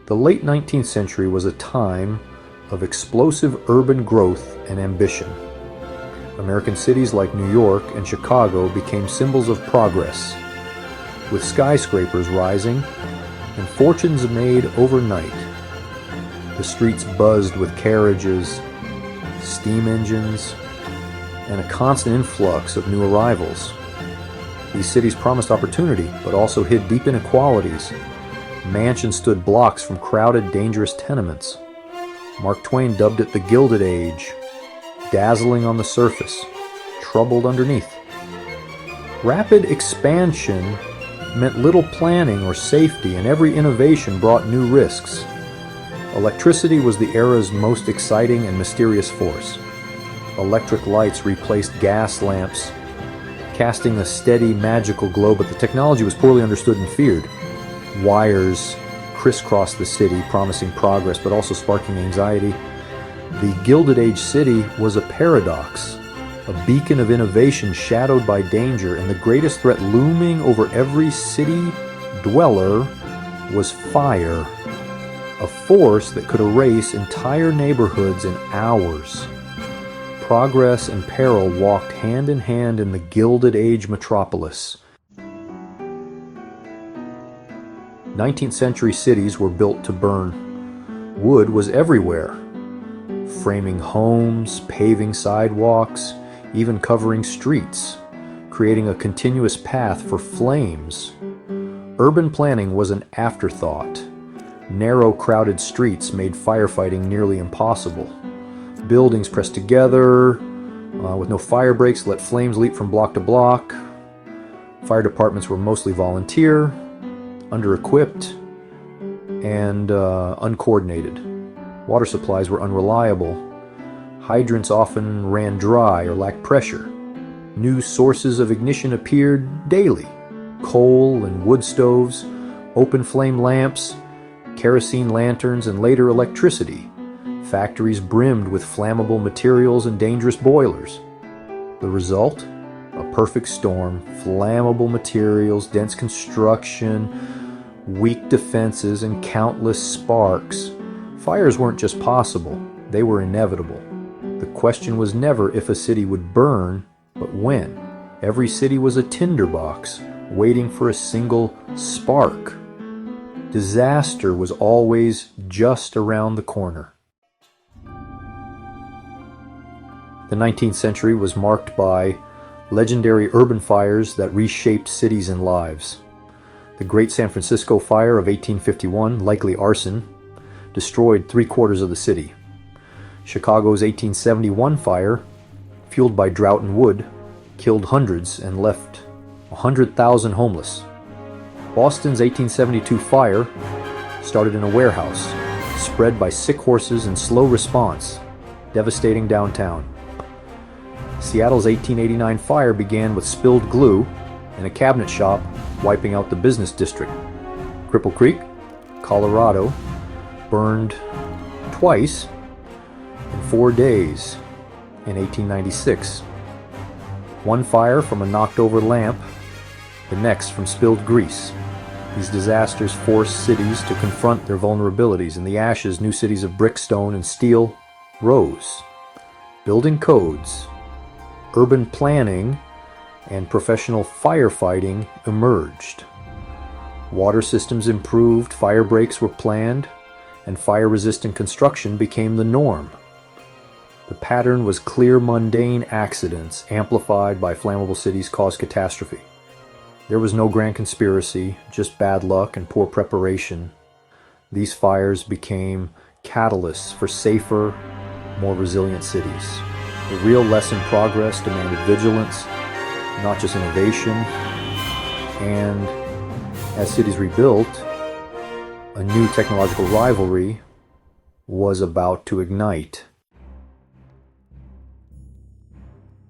The late 19th century was a time of explosive urban growth and ambition. American cities like New York and Chicago became symbols of progress, with skyscrapers rising and fortunes made overnight. The streets buzzed with carriages, steam engines, and a constant influx of new arrivals. These cities promised opportunity, but also hid deep inequalities. Mansions stood blocks from crowded, dangerous tenements. Mark Twain dubbed it the Gilded Age, dazzling on the surface, troubled underneath. Rapid expansion meant little planning or safety, and every innovation brought new risks. Electricity was the era's most exciting and mysterious force. Electric lights replaced gas lamps, casting a steady, magical glow, but the technology was poorly understood and feared. Wires crisscrossed the city, promising progress, but also sparking anxiety. The Gilded Age city was a paradox, a beacon of innovation shadowed by danger, and the greatest threat looming over every city dweller was fire, a force that could erase entire neighborhoods in hours. Progress and peril walked hand in hand in the Gilded Age metropolis. 19th century cities were built to burn. Wood was everywhere, framing homes, paving sidewalks, even covering streets, creating a continuous path for flames. Urban planning was an afterthought. Narrow, crowded streets made firefighting nearly impossible. Buildings pressed together with no fire breaks let flames leap from block to block. Fire departments were mostly volunteer, under-equipped, and uncoordinated. Water supplies were unreliable. Hydrants often ran dry or lacked pressure. New sources of ignition appeared daily. Coal and wood stoves, open flame lamps, kerosene lanterns, and later electricity. Factories brimmed with flammable materials and dangerous boilers. The result? A perfect storm. Flammable materials, dense construction, weak defenses, and countless sparks. Fires weren't just possible, they were inevitable. The question was never if a city would burn, but when. Every city was a tinderbox, waiting for a single spark. Disaster was always just around the corner. The 19th century was marked by legendary urban fires that reshaped cities and lives. The Great San Francisco Fire of 1851, likely arson, destroyed 3/4 of the city. Chicago's 1871 fire, fueled by drought and wood, killed hundreds and left 100,000 homeless. Boston's 1872 fire started in a warehouse, spread by sick horses and slow response, devastating downtown. Seattle's 1889 fire began with spilled glue in a cabinet shop, wiping out the business district. Cripple Creek, Colorado, burned twice in 4 days in 1896. One fire from a knocked-over lamp, the next from spilled grease. These disasters forced cities to confront their vulnerabilities. In the ashes, new cities of brick, stone, and steel rose. Building codes, urban planning, and professional firefighting emerged. Water systems improved, fire breaks were planned, and fire-resistant construction became the norm. The pattern was clear mundane accidents amplified by flammable cities caused catastrophe. There was no grand conspiracy, just bad luck and poor preparation. These fires became catalysts for safer, more resilient cities. The real lesson: progress demanded vigilance, not just innovation. And as cities rebuilt, a new technological rivalry was about to ignite.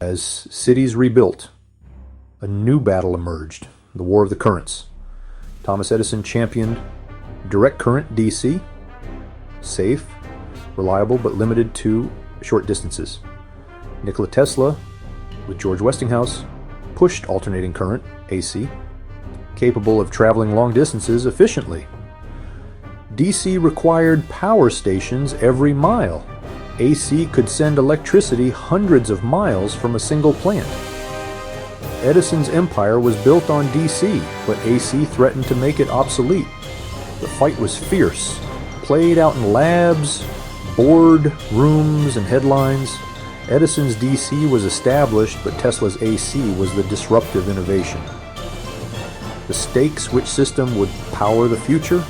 As cities rebuilt, a new battle emerged, the War of the Currents. Thomas Edison championed direct current DC, safe, reliable, but limited to short distances. Nikola Tesla, with George Westinghouse, pushed alternating current, AC, capable of traveling long distances efficiently. DC required power stations every mile. AC could send electricity hundreds of miles from a single plant. Edison's empire was built on DC, but AC threatened to make it obsolete. The fight was fierce, played out in labs, board rooms, and headlines. Edison's DC was established, but Tesla's AC was the disruptive innovation. The stakes: which system would power the future?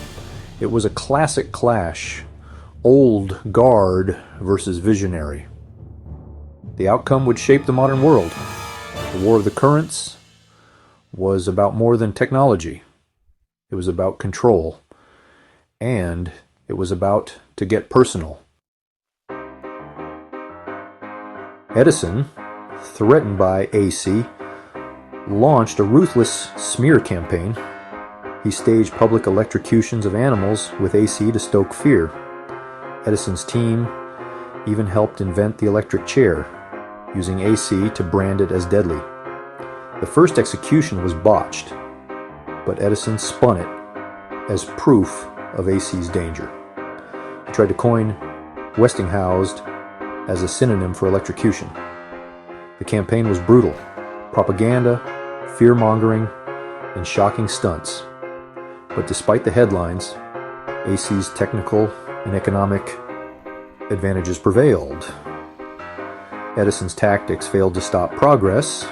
It was a classic clash. Old guard versus visionary. The outcome would shape the modern world. The War of the Currents was about more than technology. It was about control. And it was about to get personal. Edison, threatened by AC, launched a ruthless smear campaign. He staged public electrocutions of animals with AC to stoke fear. Edison's team even helped invent the electric chair, using AC to brand it as deadly. The first execution was botched, but Edison spun it as proof of AC's danger. He tried to coin Westinghouse as a synonym for electrocution. The campaign was brutal: propaganda, fear-mongering, and shocking stunts. But despite the headlines, AC's technical and economic advantages prevailed. Edison's tactics failed to stop progress,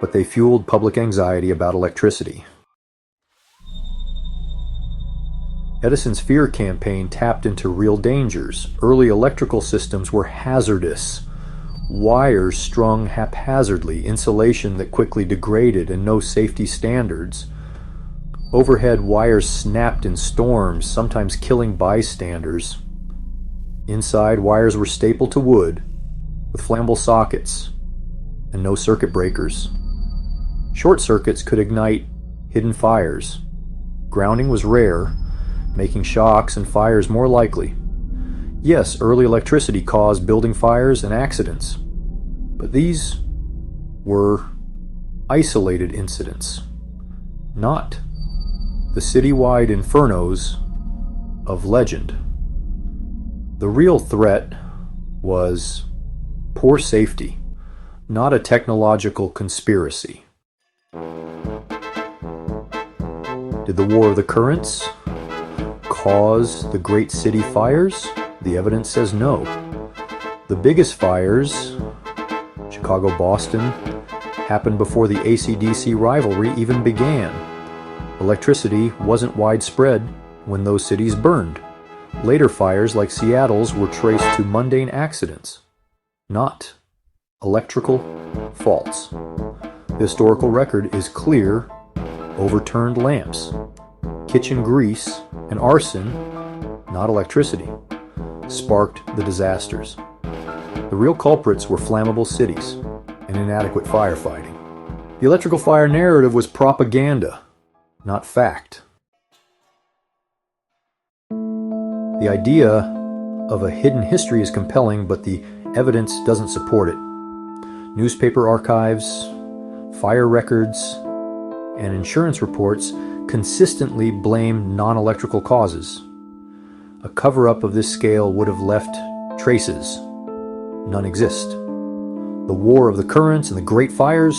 but they fueled public anxiety about electricity. Edison's fear campaign tapped into real dangers. Early electrical systems were hazardous. Wires strung haphazardly, insulation that quickly degraded, and no safety standards. Overhead wires snapped in storms, sometimes killing bystanders. Inside, wires were stapled to wood with flammable sockets and no circuit breakers. Short circuits could ignite hidden fires. Grounding was rare, making shocks and fires more likely. Yes, early electricity caused building fires and accidents, but these were isolated incidents, not the citywide infernos of legend. The real threat was poor safety, not a technological conspiracy. Did the War of the Currents cause the great city fires? The evidence says no. The biggest fires, Chicago, Boston, happened before the AC/DC rivalry even began. Electricity wasn't widespread when those cities burned. Later fires, like Seattle's, were traced to mundane accidents, not electrical faults. The historical record is clear: overturned lamps, kitchen grease, and arson, not electricity, sparked the disasters. The real culprits were flammable cities and inadequate firefighting. The electrical fire narrative was propaganda, not fact. The idea of a hidden history is compelling, but the evidence doesn't support it. Newspaper archives, fire records, and insurance reports consistently blame non-electrical causes. A cover-up of this scale would have left traces. None exist. The War of the Currents and the Great Fires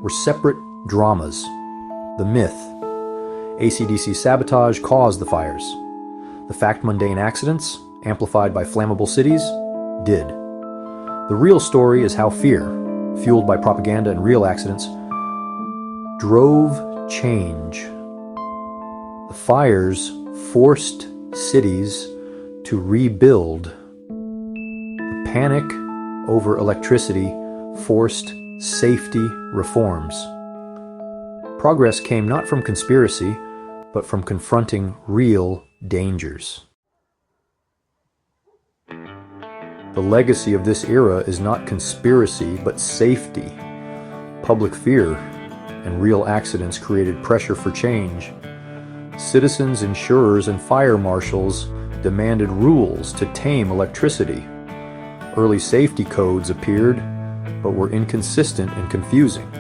were separate dramas. The myth: AC/DC sabotage caused the fires. The fact: mundane accidents, amplified by flammable cities, did. The real story is how fear, fueled by propaganda and real accidents, drove change. The fires forced cities to rebuild. The panic over electricity forced safety reforms. Progress came not from conspiracy, but from confronting real dangers. The legacy of this era is not conspiracy, but safety. Public fear and real accidents created pressure for change. Citizens, insurers, and fire marshals demanded rules to tame electricity. Early safety codes appeared, but were inconsistent and confusing.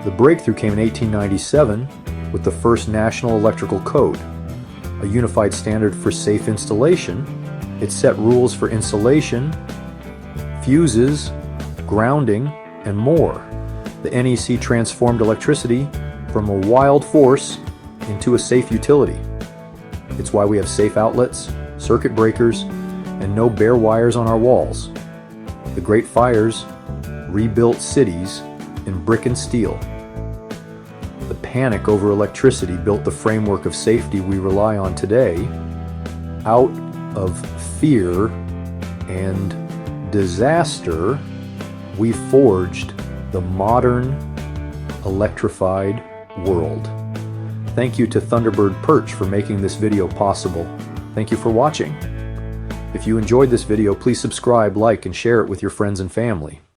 The breakthrough came in 1897 with the first National Electrical Code. a unified standard for safe installation. It set rules for insulation, fuses, grounding, and more. The NEC transformed electricity from a wild force into a safe utility. It's why we have safe outlets, circuit breakers, and no bare wires on our walls. The Great Fires rebuilt cities in brick and steel. The panic over electricity built the framework of safety we rely on today. Out of fear and disaster, we forged the modern electrified world. Thank you to Thunderbird Perch for making this video possible. Thank you for watching. If you enjoyed this video, please subscribe, like, and share it with your friends and family.